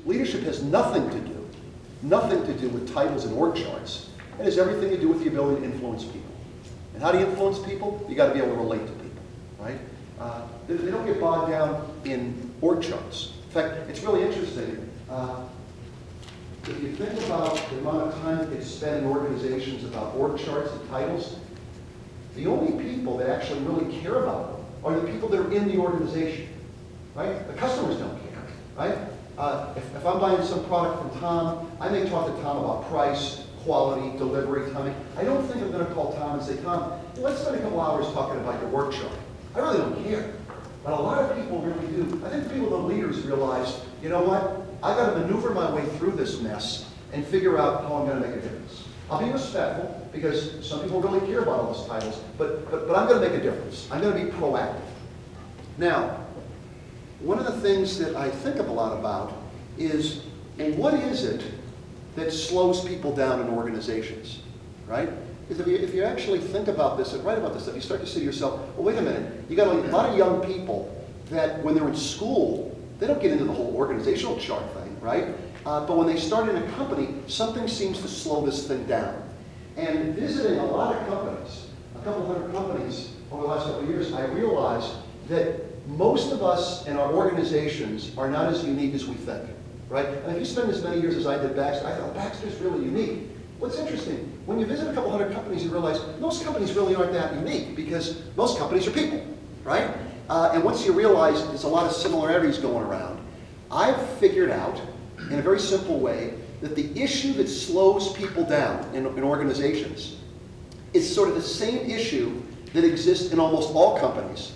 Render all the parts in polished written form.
Leadership has nothing to do with titles and org charts. It has everything to do with the ability to influence people. And how do you influence people? You got to be able to relate to people, right? They don't get bogged down in org charts. In fact, it's really interesting. If you think about the amount of time that gets spent in organizations about org charts and titles, the only people that actually really care about them are the people that are in the organization, right? The customers don't care, right? If I'm buying some product from Tom, I may talk to Tom about price, quality, delivery, timing. I don't think I'm going to call Tom and say, Tom, let's spend a couple hours talking about your work chart. I really don't care. But a lot of people really do. I think people, the leaders, realize, you know what? I've got to maneuver my way through this mess and figure out how I'm going to make a difference. I'll be respectful because some people really care about all those titles, but I'm going to make a difference. I'm going to be proactive. Now, one of the things that I think of a lot about is, well, what is it that slows people down in organizations, right? Because if you actually think about this and write about this stuff, you start to say to yourself, well, wait a minute, you got a lot of young people that when they're in school, they don't get into the whole organizational chart thing, right? But when they start in a company, something seems to slow this thing down. And visiting a lot of companies, a couple hundred companies over the last couple of years, I realized that most of us in our organizations are not as unique as we think, right? And if you spend as many years as I did Baxter, I thought Baxter's really unique. What's interesting, when you visit a couple hundred companies, you realize most companies really aren't that unique because most companies are people, right? And once you realize there's a lot of similarities going around, I've figured out in a very simple way that the issue that slows people down in organizations is sort of the same issue that exists in almost all companies.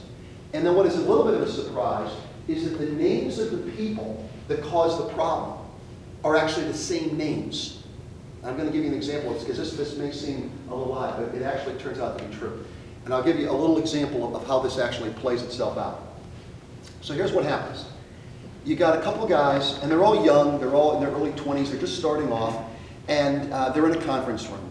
And then what is a little bit of a surprise is that the names of the people that cause the problem are actually the same names. I'm going to give you an example because this may seem a little odd, but it actually turns out to be true. And I'll give you a little example of how this actually plays itself out. So here's what happens. You got a couple of guys, and they're all young, they're all in their early 20s, they're just starting off, and they're in a conference room.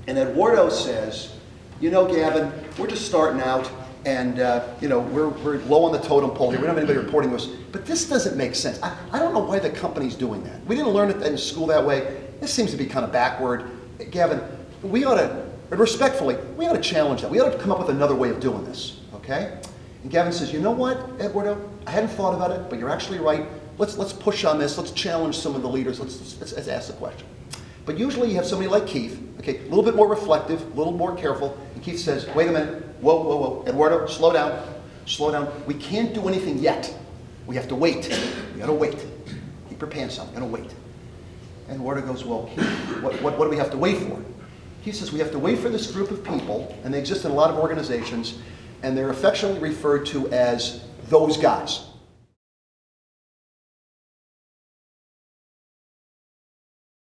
And Eduardo says, you know, Gavin, we're just starting out, and you know, we're low on the totem pole here, we don't have anybody reporting to us, but this doesn't make sense. I don't know why the company's doing that. We didn't learn it in school that way. This seems to be kind of backward. Gavin, we ought to, respectfully, we ought to challenge that. We ought to come up with another way of doing this, okay? And Gavin says, you know what, Eduardo, I hadn't thought about it, but you're actually right. Let's push on this. Let's challenge some of the leaders. Let's ask the question. But usually you have somebody like Keith, okay, a little bit more reflective, a little more careful, and Keith says, wait a minute, whoa, Eduardo, slow down. We can't do anything yet. We have to wait. We gotta wait. Keep your pants on, we gotta wait. And Eduardo goes, well, Keith, what do we have to wait for? He says, we have to wait for this group of people, and they exist in a lot of organizations, and they're affectionately referred to as those guys.